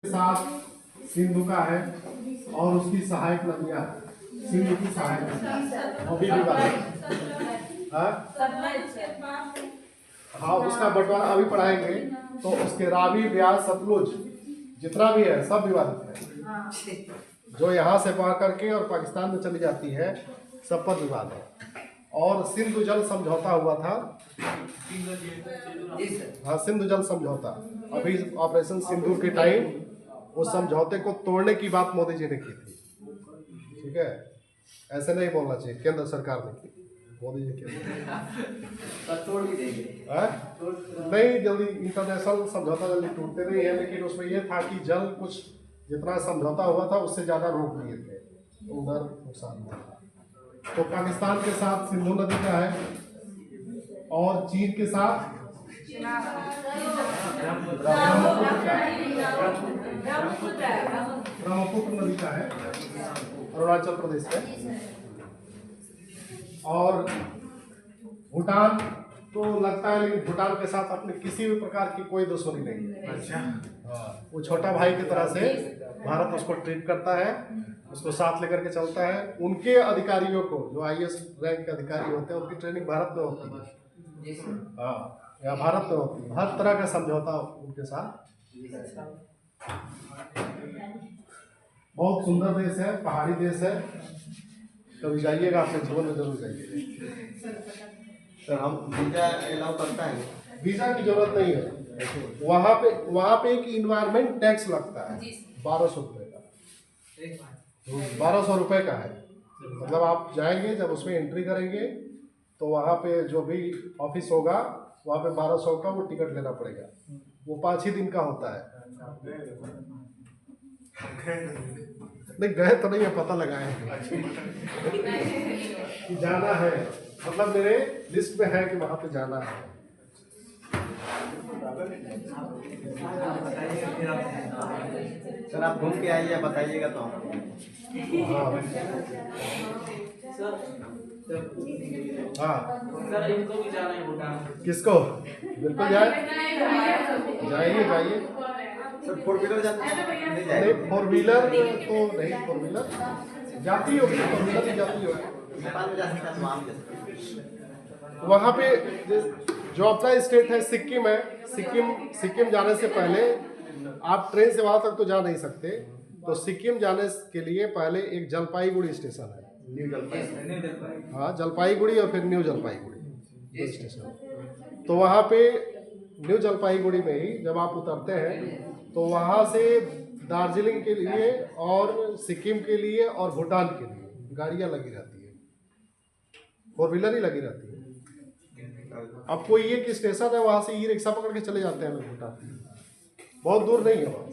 साथ सिंधु का है और उसकी सहायक नदियां सिंधु की सहायक अभी भी हाँ उसका बंटवारा अभी पढ़ाएंगे। तो उसके रावी ब्यास सतलुज जितना भी है सब विवादित है। जो यहाँ से पा करके और पाकिस्तान में चली जाती है सब पर विवाद है। और सिंधु जल समझौता हुआ था। हाँ सिंधु जल समझौता अभी ऑपरेशन सिंदूर के टाइम उस समझौते को तोड़ने की बात मोदी जी ने की थी। ठीक है, ऐसे नहीं बोलना चाहिए, केंद्र सरकार ने की, मोदी जी के तोड़ भी देंगे नहीं जल्दी। इंटरनेशनल समझौता जल्दी टूटते नहीं है, लेकिन उसमें यह था कि जल कुछ जितना समझौता हुआ था उससे ज्यादा रोक लिए थे, तो उधर नुकसान हुआ था। तो पाकिस्तान के साथ सिंधु नदी का है और चीन के साथ ब्रह्मपुत्र नदी का है, अरुणाचल प्रदेश में। और भूटान तो लगता है, लेकिन भूटान के साथ अपने किसी भी प्रकार की कोई दुश्मनी नहीं है। अच्छा हाँ, वो छोटा भाई की तरह से भारत उसको ट्रीट करता है, उसको साथ लेकर के चलता है। उनके अधिकारियों को जो IAS रैंक के अधिकारी होते हैं उनकी ट्रेनिंग भारत में होती है। हाँ या भारत में होती है, हर तरह का समझौता उनके साथ। बहुत सुंदर देश है, पहाड़ी देश है, कभी जाइएगा, अपने जीवन में जरूर जाइएगा। सर हम वीजा अलाउ करता है? वीजा की जरूरत नहीं है। वहाँ पे एक इन्वायरमेंट टैक्स लगता है 1200 रुपये का। 1200 रुपये का है, मतलब आप जाएंगे जब उसमें एंट्री करेंगे तो वहाँ पे जो भी ऑफिस होगा वहाँ पे 1200 का वो टिकट लेना पड़ेगा। वो 5 ही दिन का होता है। नहीं गए तो नहीं है, पता लगाए कि जाना है, मतलब मेरे लिस्ट में है कि वहाँ पे जाना है। सर आप घूम के आइए, बताइएगा तो। हाँ सर इनको भी जाना है भूटान। किसको? बिल्कुल जाए, जाइए जाइए। सर 4 व्हीलर जाते नहीं 4 व्हीलर तो नहीं, 4 व्हीलर जाती होगी, 4 व्हीलर भी जाती होगी। नेपाल में जा सकते हैं, वहाँ भी जा सकते हैं। वहाँ पे जो अपना स्टेट है सिक्किम है, सिक्किम जाने से पहले आप ट्रेन से वहाँ तक तो जा नहीं सकते। तो सिक्किम जाने के लिए पहले एक जलपाईगुड़ी स्टेशन है, न्यू जलपाईगुड़ी। हाँ जलपाईगुड़ी और फिर न्यू जलपाईगुड़ी स्टेशन। तो वहाँ पे न्यू जलपाईगुड़ी में ही जब आप उतरते हैं तो वहाँ से दार्जिलिंग के लिए और सिक्किम के लिए और भूटान के लिए गाड़ियाँ लगी रहती है, 4 व्हीलर ही लगी रहती है। अब कोई एक स्टेशन है वहाँ से ई रिक्शा पकड़ के चले जाते हैं भूटान, बहुत दूर नहीं है वहाँ।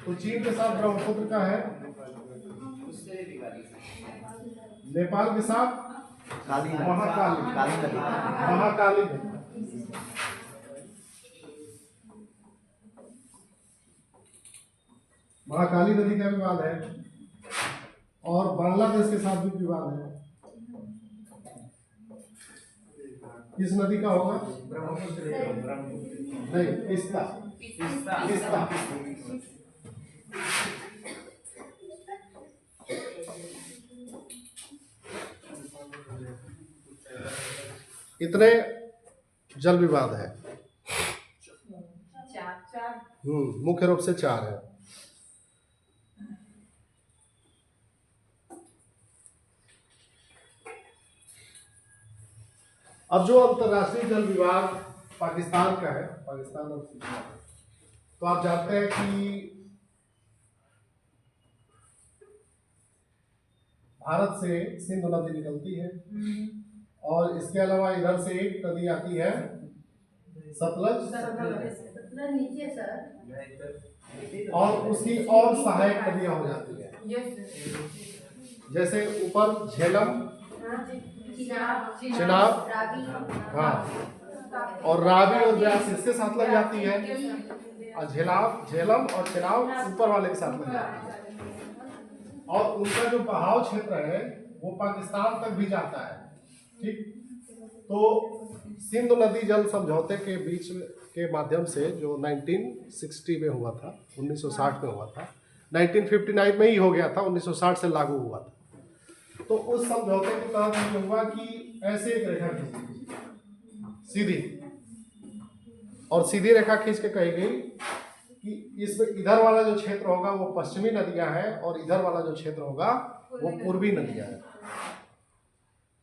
तो चीन के साथ ब्रह्मपुत्र का है, नेपाल के साथ महाकाली महाकाली नदी का विवाद है। और बांग्लादेश के साथ भी विवाद है। किस नदी का होगा? नहीं तिस्ता। इतने जल विवाद है। मुख्य रूप से 4 है। अब जो अंतरराष्ट्रीय जल विवाद पाकिस्तान का है, पाकिस्तान और सीमा, तो आप जानते हैं कि भारत से सिंधु नदी निकलती है और इसके अलावा इधर से एक नदी आती है सतलज, और उसकी और सहायक नदियां हो जाती है, जैसे ऊपर झेलम, चिनाब, हाँ, और रावी और ब्यास इसके साथ लग जाती है, और झेलम और चिनाब ऊपर वाले के साथ लग जाती है। और उनका जो बहाव क्षेत्र है वो पाकिस्तान तक भी जाता है। ठीक, तो सिंधु नदी जल समझौते के बीच के माध्यम से जो 1960 में हुआ था, 1960 में हुआ था, 1959 में ही हो गया था, 1960 से लागू हुआ था। तो उस समझौते के तहत ये हुआ कि ऐसे एक रेखा खींची सीधी, और सीधी रेखा खींच के कही गई कि इसमें इधर वाला जो क्षेत्र होगा वो पश्चिमी नदियां हैं और इधर वाला जो क्षेत्र होगा वो पूर्वी नदियां हैं।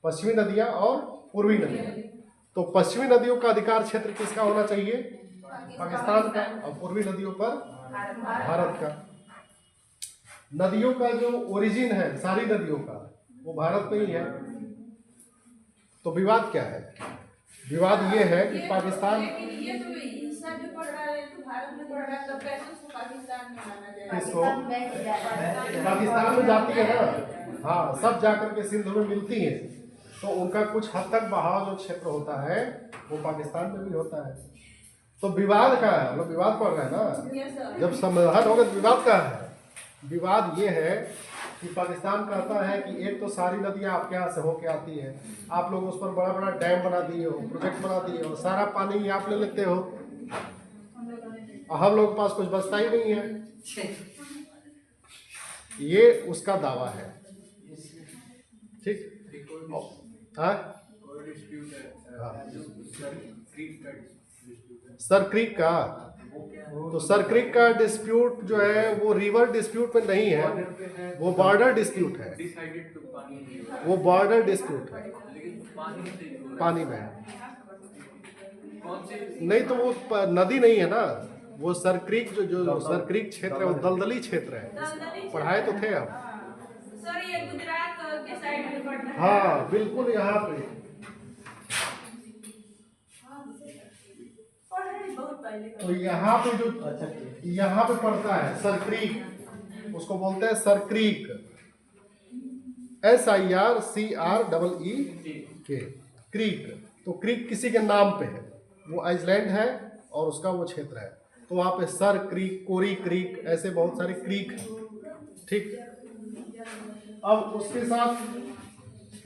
पश्चिमी नदियां और पूर्वी नदियां। तो पश्चिमी नदियों का अधिकार क्षेत्र किसका होना चाहिए? पाकिस्तान का, और पूर्वी नदियों पर भारत का। नदियों का जो ओरिजिन है सारी नदियों का वो भारत में ही है। तो विवाद क्या है? विवाद ये है कि पाकिस्तान किसको पाकिस्तान में जाती है ना, हाँ, सब जाकर के सिंध में मिलती है, तो उनका कुछ हद तक बहाव जो क्षेत्र होता है वो पाकिस्तान में भी होता है। तो विवाद का है, हम लोग विवाद पढ़ रहे हैं ना, जब समाधान होगा तो विवाद का है। विवाद ये है कि पाकिस्तान कहता है कि एक तो सारी नदियां आपके यहाँ से होके आती है, आप लोग उस पर बड़ा बड़ा डैम बना दिए हो, प्रोजेक्ट बना दिए हो, सारा पानी आप ले लेते हो, और हम लोग के पास कुछ बचता ही नहीं है। ये उसका दावा है, ठीक। हाँ, सर क्रीक का, तो सर क्रीक का डिस्प्यूट जो है वो रिवर डिस्प्यूट में नहीं है, वो बॉर्डर डिस्प्यूट है, वो बॉर्डर डिस्प्यूट है, पानी में है। नहीं तो वो नदी नहीं है ना, वो सर क्रीक जो सर क्रीक क्षेत्र है वो दलदली क्षेत्र है। पढ़ाए तो थे आप? सर ये गुजरात के साइड में पड़ता है। हाँ बिल्कुल, यहाँ पे तो यहाँ पे जो यहाँ पे पड़ता है सर क्रीक, उसको बोलते हैं सर क्रीक, SIRCREE क्रीक। तो क्रीक किसी के नाम पे है, वो आइसलैंड है और उसका वो क्षेत्र है, तो वहाँ पे सर क्रीक, कोरी क्रीक, ऐसे बहुत सारे क्रीक हैं, ठीक। अब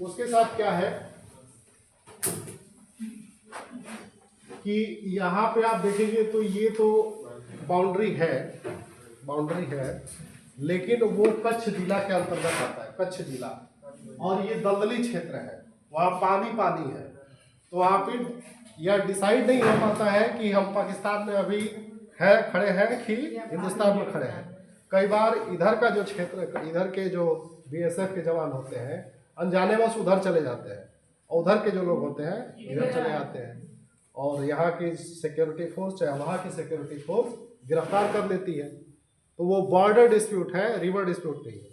उसके साथ क्या है कि यहाँ पे आप देखेंगे तो ये तो बाउंड्री है, लेकिन वो कच्छ जिला के अंतर्गत आता है, कच्छ जिला, और ये दलदली क्षेत्र है, वहाँ पानी है। तो वहाँ पे यह डिसाइड नहीं हो पाता है कि हम पाकिस्तान में अभी खड़े हैं कि हिंदुस्तान में खड़े हैं। कई बार इधर का जो क्षेत्र, इधर के जो BSF के जवान होते हैं अनजाने बस उधर चले जाते हैं, और उधर के जो लोग होते हैं इधर चले आते हैं, और यहाँ की सिक्योरिटी फोर्स चाहे वहाँ की सिक्योरिटी फोर्स गिरफ्तार कर लेती है। तो वो बॉर्डर डिस्प्यूट है, रिवर डिस्प्यूट नहीं है।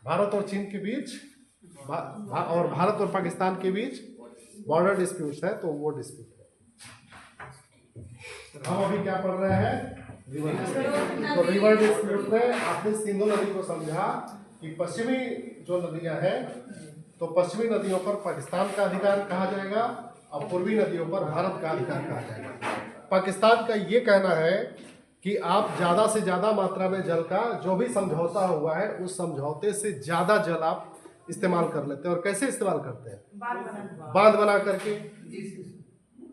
भारत और चीन के बीच और भारत और पाकिस्तान के बीच बॉर्डर डिस्प्यूट है, तो वो डिस्प्यूट है। हम अभी क्या पढ़ रहे हैं? River dispute. तो रिवर डिस्प्यूट में आपने सिंधु नदी को समझा कि पश्चिमी जो नदियां हैं, तो पश्चिमी नदियों पर पाकिस्तान का अधिकार कहा जाएगा और पूर्वी नदियों पर भारत का अधिकार कहा जाएगा। पाकिस्तान का ये कहना है कि आप ज़्यादा से ज़्यादा मात्रा में जल का जो भी समझौता हुआ है उस समझौते से ज़्यादा जल आप इस्तेमाल कर लेते हैं। और कैसे इस्तेमाल करते हैं? बांध बना करके,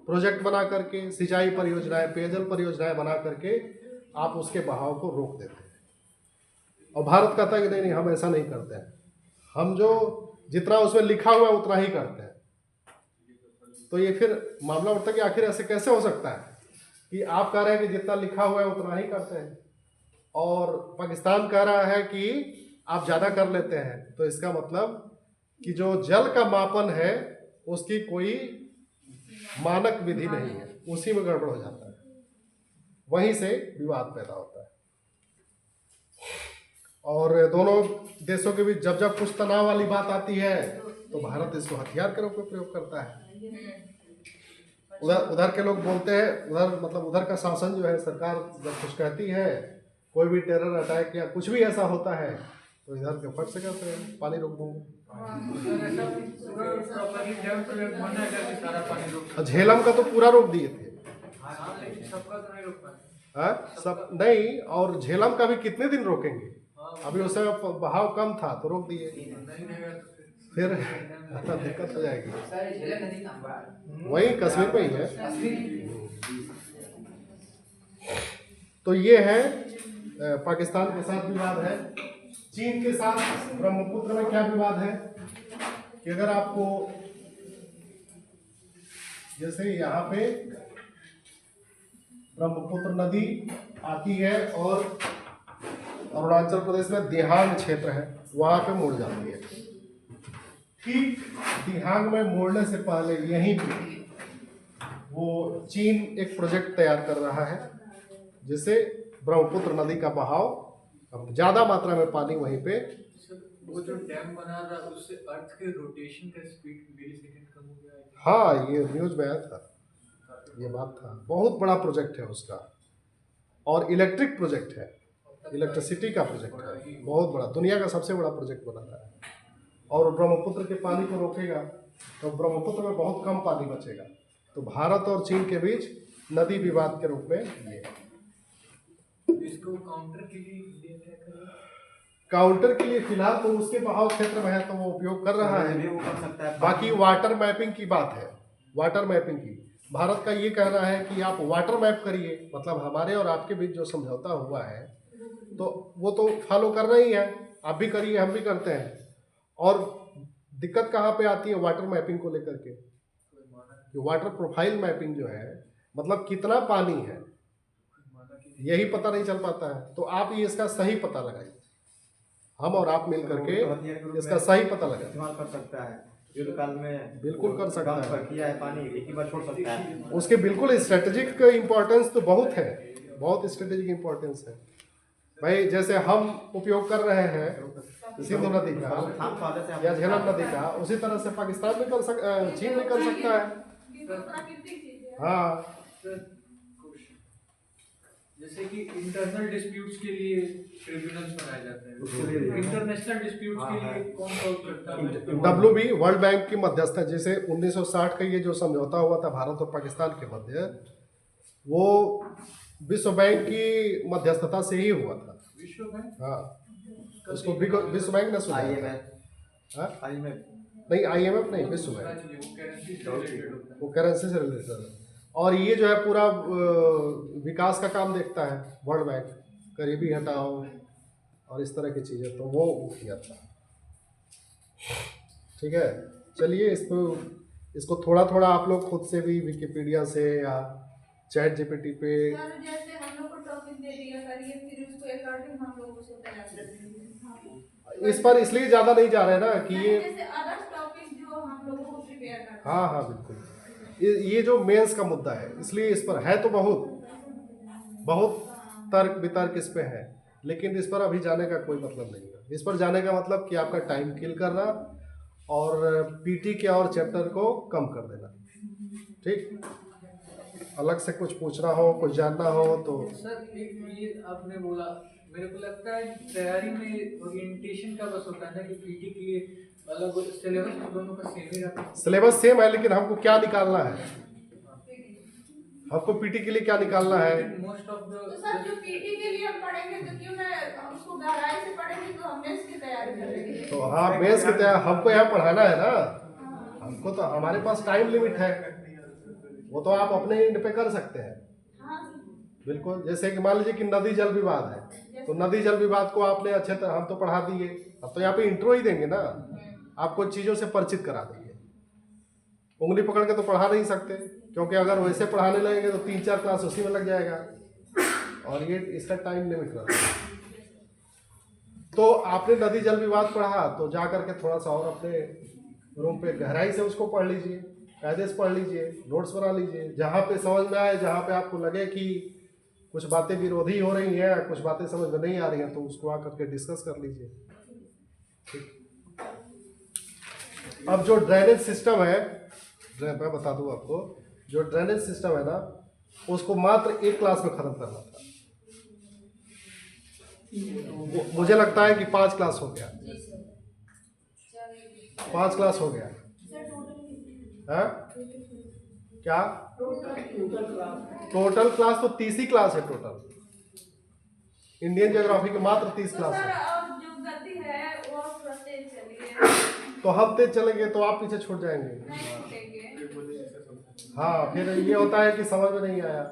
प्रोजेक्ट बना करके, सिंचाई परियोजनाएं, पेयजल परियोजनाएं बना करके आप उसके बहाव को रोक देते हैं। और भारत कहता है कि नहीं, हम ऐसा नहीं करते हैं, हम जो जितना उसमें लिखा हुआ है उतना ही करते हैं। तो ये फिर मामला उठता है कि आखिर ऐसे कैसे हो सकता है कि आप कह रहे हैं कि जितना लिखा हुआ है उतना ही करते हैं, और पाकिस्तान कह रहा है कि आप ज़्यादा कर लेते हैं। तो इसका मतलब कि जो जल का मापन है उसकी कोई मानक विधि नहीं है, उसी में गड़बड़ हो जाता है, वहीं से विवाद पैदा होता है। और दोनों देशों के बीच जब कुछ तनाव वाली बात आती है तो भारत इसको हथियार के रूप में प्रयोग करता है। उधर के लोग बोलते हैं, उधर का शासन जो है, सरकार जब कुछ कहती है, कोई भी टेरर अटैक या कुछ भी ऐसा होता है तो इधर के फट से कहते हैं पानी रोक दूंगा। झेलम का तो पूरा रोक दिए थे, सब नहीं, और झेलम का भी कितने दिन रोकेंगे? अभी उस समय बहाव कम था तो रोक दिए, फिर दिक्कत हो जाएगी। वही कश्मीर में ही है। तो ये है पाकिस्तान के साथ विवाद है। चीन के साथ ब्रह्मपुत्र में क्या विवाद है कि अगर आपको जैसे यहाँ पे ब्रह्मपुत्र नदी आती है और अरुणाचल प्रदेश में दिहांग क्षेत्र है, वहां पे मुड़ जाती है। ठीक दिहांग में मुड़ने से पहले यहीं पे वो चीन एक प्रोजेक्ट तैयार कर रहा है जिससे ब्रह्मपुत्र नदी का बहाव, अब ज्यादा मात्रा में पानी वहीं पे। वो जो डैम बना रहा है उससे अर्थ के रोटेशन का स्पीड मिलीसेकंड कम हो गया है। हाँ, ये न्यूज में आया था, ये बात था। बहुत बड़ा प्रोजेक्ट है उसका और इलेक्ट्रिक प्रोजेक्ट है, इलेक्ट्रिसिटी का प्रोजेक्ट है, बहुत बड़ा, दुनिया का सबसे बड़ा प्रोजेक्ट बना रहा है। और ब्रह्मपुत्र के पानी को रोकेगा तो ब्रह्मपुत्र में बहुत कम पानी बचेगा। तो भारत और चीन के बीच नदी विवाद के रूप में ये इसको काउंटर के लिए इंडिया क्या करेगा? काउंटर के लिए फिलहाल तो उसके बहाव क्षेत्र में है तो वो उपयोग कर रहा है। वो कर सकता है। बाकी वाटर मैपिंग की बात है, वाटर मैपिंग की भारत का ये कहना है कि आप वाटर मैप करिए, मतलब हमारे और आपके बीच जो समझौता हुआ है तो वो तो फॉलो करना ही है, आप भी करिए हम भी करते हैं। और दिक्कत कहाँ पे आती है वाटर मैपिंग को लेकर के, वाटर प्रोफाइल मैपिंग जो है, मतलब कितना पानी है यही पता नहीं चल पाता है। तो आप ये इसका सही पता लगाइए, हम और आप मिल करके इसका सही पता लगाए। इस्तेमाल कर सकता है युद्ध काल में, बिल्कुल कर सकता है। किया है पानी एक ही बार छोड़ सकता है। उसके बिल्कुल स्ट्रेटेजिक इम्पोर्टेंस तो बहुत है, बहुत स्ट्रेटेजिक इम्पोर्टेंस है भाई। जैसे हम उपयोग कर रहे हैं सिंधु नदी का या झेलम नदी का, उसी तरह से पाकिस्तान भी कर चीन भी कर सकता है। प्राकृतिक चीज है। हाँ, जैसे कि इंटरनल डिस्प्यूट्स के लिए ट्रिब्यूनल्स बनाए जाते उसके हैं, लिए इंटरनेशनल डिस्प्यूट्स के लिए कौन सॉल्व करता है? WB वर्ल्ड बैंक की मध्यस्थ है। जैसे 1960 का ये जो समझौता हुआ था भारत और पाकिस्तान के मध्य, वो विश्व बैंक की मध्यस्थता से ही हुआ था। विश्व बैंक? हाँ, उसको विश्व बैंक ने सुना था। हाँ? नहीं, IMF नहीं, विश्व बैंक, वो करेंसी से रिलेटेड है। और ये जो है पूरा विकास का काम देखता है वर्ल्ड बैंक, गरीबी हटाओ और इस तरह की चीज़ें, तो वो किया था। ठीक है, चलिए इसको थोड़ा थोड़ा आप लोग खुद से भी विकिपीडिया से या चैट GPT पे, सर जैसे हम लोग को टॉपिक दे दिया करिए, फिर उसको अकॉर्डिंग हम लोग उसको तैयार कर देंगे। इस पर इसलिए ज़्यादा नहीं जा रहे ना कि ये, जैसे अदर टॉपिक जो हम लोगों को प्रिपेयर करते हैं। हाँ हाँ बिल्कुल, ये जो मेंस का मुद्दा है इसलिए इस पर है, तो बहुत तर्क वितर्क इस पे है, लेकिन इस पर अभी जाने का कोई मतलब नहीं है। इस पर जाने का मतलब कि आपका टाइम किल करना और PT के और चैप्टर को कम कर देना। ठीक, अलग से कुछ पूछना हो, कुछ जानना हो तो। सर एक ये आपने बोला, मेरे को लगता है तैयारी में ओरिएंटेशन का बस होता है ना कि PT के लिए अलग सिलेबस में दोनों का सेम ही रहता है। सिलेबस सेम है, लेकिन हमको क्या निकालना है, हमको PT के लिए क्या निकालना है। मोस्ट ऑफ द तो सर जो PT के लिए हम पढ़ेंगे तो क्यों ना हम उसको गहराई से पढ़ेंगे, तो हम मेंस की तैयारी करेंगे। तो हाँ, मेंस की तैयारी हमको यहाँ पढ़ाना है ना, हमको तो हमारे पास टाइम लिमिट है, वो तो आप अपने एंड पे कर सकते हैं। हाँ बिल्कुल, जैसे कि मान लीजिए कि नदी जल विवाद है, तो नदी जल विवाद को आपने अच्छे तरह हम तो पढ़ा दिए, अब तो यहाँ पे इंट्रो ही देंगे ना, आपको चीज़ों से परिचित करा देंगे। उंगली पकड़ के तो पढ़ा नहीं सकते, क्योंकि अगर वैसे पढ़ाने लगेंगे तो 3-4 क्लास उसी में लग जाएगा, और ये इसका टाइम लिमिट रहता है। तो आपने नदी जल विवाद पढ़ा तो जा करके थोड़ा सा और अपने रूम पे गहराई से उसको पढ़ लीजिए, कायदे से पढ़ लीजिए, नोट्स बना लीजिए, जहाँ पे समझ में आए, जहाँ पे आपको लगे कि कुछ बातें विरोधी हो रही हैं, कुछ बातें समझ में नहीं आ रही हैं, तो उसको आकर के डिस्कस कर लीजिए। ठीक, अब जो ड्रेनेज सिस्टम है, मैं बता दूं आपको, जो ड्रेनेज सिस्टम है ना, उसको मात्र एक क्लास में खत्म करना था। मुझे लगता है कि 5 क्लास हो गया, 5 क्लास हो गया है क्या? टोटल क्लास तो 30 ही क्लास है टोटल, इंडियन ज्योग्राफी के मात्र 30 क्लास सर है। अब जो गति है वो थोड़ा तेज चलिए, तो हम तेज चलेंगे तो आप पीछे छूट जाएंगे। नहीं छूटेंगे। हाँ, फिर ये होता है कि समझ में नहीं आया,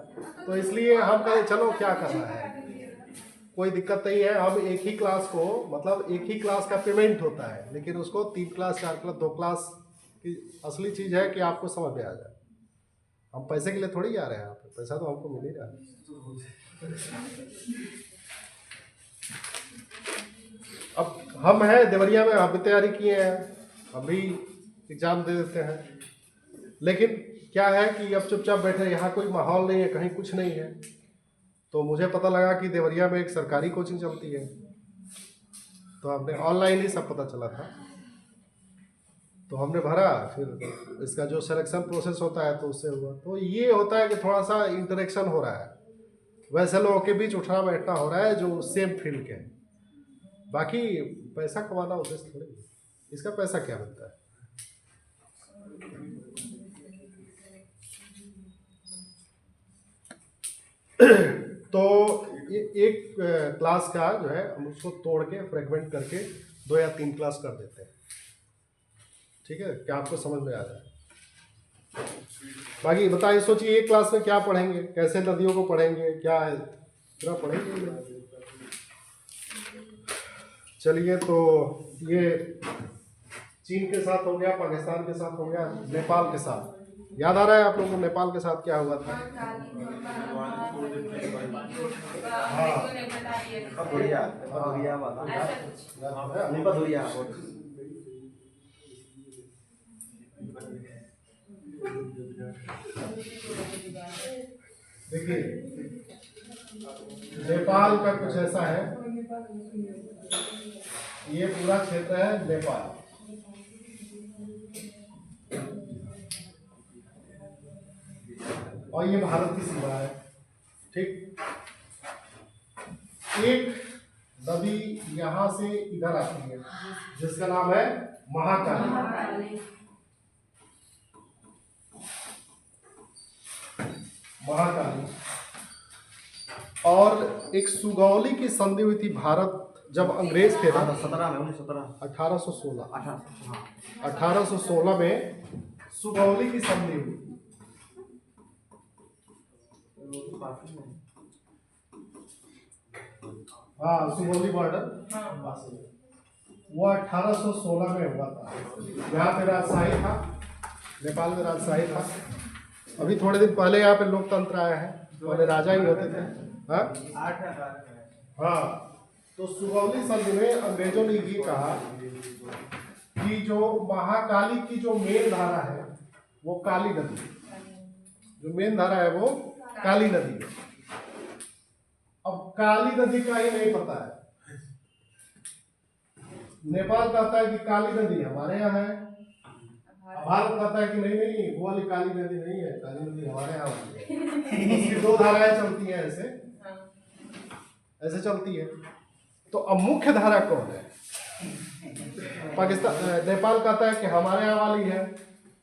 तो इसलिए हम कहे चलो क्या करना है, कोई दिक्कत नहीं है। हम एक ही क्लास को, मतलब एक ही क्लास का पेमेंट होता है, लेकिन उसको 3 क्लास 4 क्लास 2 क्लास की असली चीज़ है कि आपको समझ में आ जाए। हम पैसे के लिए थोड़ी जा रहे हैं यहाँ पे, पैसा तो हमको मिल ही रहा है। अब हम हैं देवरिया में, हम भी तैयारी किए हैं, हम भी एग्ज़ाम दे देते हैं, लेकिन क्या है कि अब चुपचाप बैठे, यहाँ कोई माहौल नहीं है, कहीं कुछ नहीं है। तो मुझे पता लगा कि देवरिया में एक सरकारी कोचिंग चलती है, तो हमने ऑनलाइन ही सब पता चला था, तो हमने भरा। फिर इसका जो सिलेक्शन प्रोसेस होता है तो उससे हुआ। तो ये होता है कि थोड़ा सा इंटरेक्शन हो रहा है, वैसे लोगों के बीच उठना बैठना हो रहा है जो सेम फील्ड के हैं। बाकी पैसा कमाना उद्देश्य थोड़ी है, इसका पैसा क्या मिलता है। तो एक क्लास का जो है हम उसको तोड़ के फ्रेगमेंट करके 2 या 3 क्लास कर देते हैं, ठीक है, क्या आपको समझ में आ जाए। बाकी बताइए, सोचिए एक क्लास में क्या पढ़ेंगे, कैसे नदियों को पढ़ेंगे, क्या है, पूरा पढ़ेंगे। चलिए, तो ये चीन के साथ हो गया, पाकिस्तान के साथ हो गया, नेपाल के साथ याद आ रहा है आप लोगों को नेपाल के साथ क्या हुआ था? देखिए, नेपाल का कुछ ऐसा है, ये पूरा क्षेत्र है नेपाल, और ये भारत की सीमा है, ठीक। एक नदी यहाँ से इधर आती है जिसका नाम है महाकाली। महाकाली, और एक सुगौली की संधि हुई थी भारत जब अंग्रेज थे ना, 1816 में सुगौली की संधि हुई। हाँ, सुगौली बॉर्डर, वो 1816 में हुआ था। यहाँ पे राजशाही था, नेपाल में राजशाही था। अभी थोड़े दिन पहले यहाँ पे लोकतंत्र आया है, पहले राजा ही होते थे। हाँ, तो सुगौली संधि में अंग्रेजों ने ये कहा कि जो महाकाली की जो मेन धारा है वो काली नदी, जो मेन धारा है वो काली नदी है। अब काली नदी का ही नहीं पता है, नेपाल कहता है कि काली नदी हमारे यहाँ है, भारत कहता है कि नहीं नहीं वो वाली काली नदी नहीं है, काली नदी हमारे यहाँ है। उसकी 2 धाराएं चलती हैं, ऐसे चलती है। तो अब मुख्य धारा कौन है? पाकिस्तान, नेपाल कहता है कि हमारे यहाँ वाली है,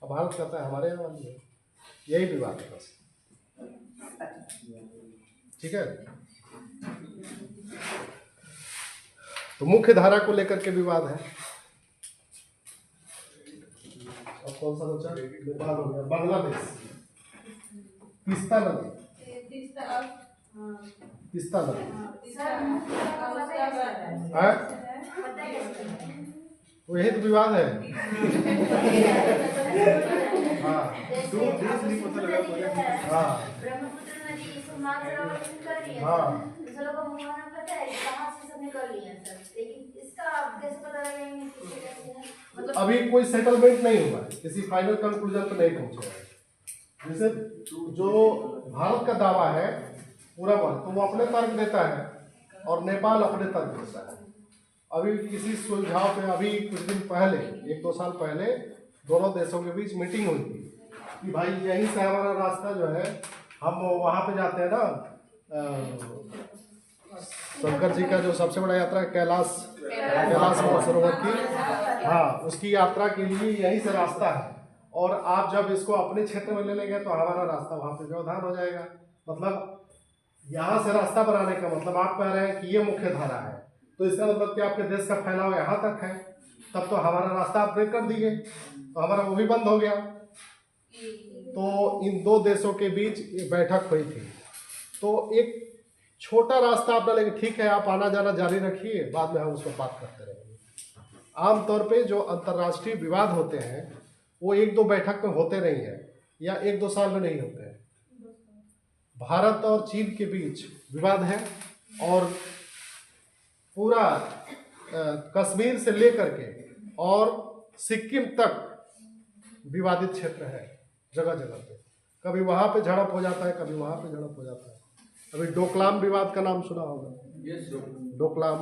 और भारत कहता है हमारे यहाँ वाली है। यही विवाद है बस, ठीक है। तो मुख्य धारा को लेकर के विवाद है। और कौन सा बचा? नेपाल हो गया, बांग्लादेश, तीस्ता नदी, तीस्ता नदी है, वो यही तो विवाद है। हाँ, हाँ, अभी कोई सेटलमेंट नहीं हुआ है, किसी फाइनल कंक्लूजन पर नहीं पहुंचे हैं। जैसे जो भारत का दावा है पूरा वर्ग, तो वो अपने तर्क देता है और नेपाल अपने तर्क देता है। अभी किसी सुलझाव पे, अभी कुछ दिन पहले, 1-2 साल पहले, दोनों देशों के बीच मीटिंग हुई थी कि भाई यहीं से हमारा रास्ता जो है, हम वहाँ पे जाते हैं ना, शंकर जी का जो सबसे बड़ा यात्रा कैलाश मानसरोवर की, हाँ, उसकी यात्रा के लिए यहीं से रास्ता है। और आप जब इसको अपने क्षेत्र में ले लेंगे तो हमारा रास्ता वहाँ पे व्यवधान हो जाएगा। मतलब यहाँ से रास्ता बनाने का मतलब आप कह रहे हैं कि ये मुख्य धारा है, तो इसका मतलब कि आपके देश का फैलाव यहाँ तक है, तब तो हमारा रास्ता आप ब्रेक कर दिए, तो हमारा वो भी बंद हो गया। तो इन दो देशों के बीच ये बैठक हुई थी। तो एक छोटा रास्ता आप डालेंगे, ठीक है आप आना जाना जारी रखिए, बाद में हम उसको बात करते रहेंगे। आमतौर पे जो अंतर्राष्ट्रीय विवाद होते हैं वो एक दो बैठक में होते नहीं हैं या एक दो साल में नहीं होते हैं। भारत और चीन के बीच विवाद है और पूरा कश्मीर से लेकर के और सिक्किम तक विवादित क्षेत्र है, जगह जगह पे। कभी वहाँ पे झड़प हो जाता है, कभी वहाँ पे झड़प हो जाता है। अभी डोकलाम विवाद का नाम सुना होगा, डोकलाम,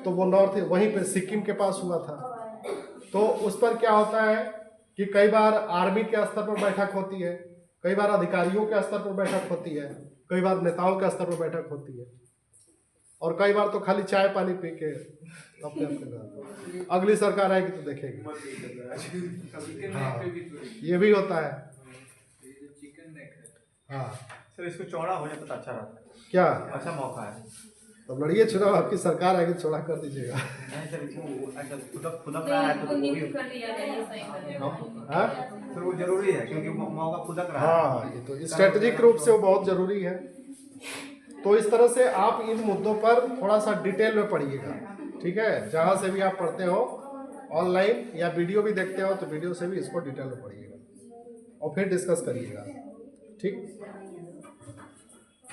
तो वो नॉर्थ वहीं पे सिक्किम के पास हुआ था। तो उस पर क्या होता है कि कई बार आर्मी के स्तर पर बैठक होती है, कई बार अधिकारियों के स्तर पर बैठक होती है, कई बार नेताओं के स्तर पर बैठक होती है, और कई बार तो खाली चाय पानी पी के अपने अपने घर। अगली सरकार आएगी तो देखेगी। हाँ, ये भी होता है। हाँ सर इसको चौड़ा हो जाए तो अच्छा रहता है, क्या अच्छा मौका है। तो लड़िए चुनाव, आपकी सरकार आएगी चौड़ा कर दीजिएगा। नहीं सर इसको ऐसा खुदक रहा है तो वो भी कर दिया जाए सही कर देगा। हाँ सर वो जरूरी है क्योंकि मौका खुदक रहा है। हाँ, ये तो स्ट्रेटेजिक रूप से वो बहुत जरूरी है। तो इस तरह से आप इन मुद्दों पर थोड़ा सा डिटेल में पढ़िएगा, ठीक है। जहाँ से भी आप पढ़ते हो ऑनलाइन या वीडियो भी देखते हो तो वीडियो से भी इसको डिटेल में पढ़िएगा और फिर डिस्कस करिएगा, ठीक।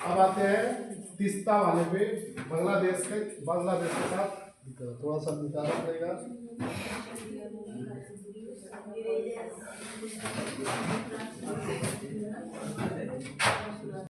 अब आते हैं तीस्ता वाले पे, बांग्लादेश के साथ थोड़ा सा निकालना पड़ेगा।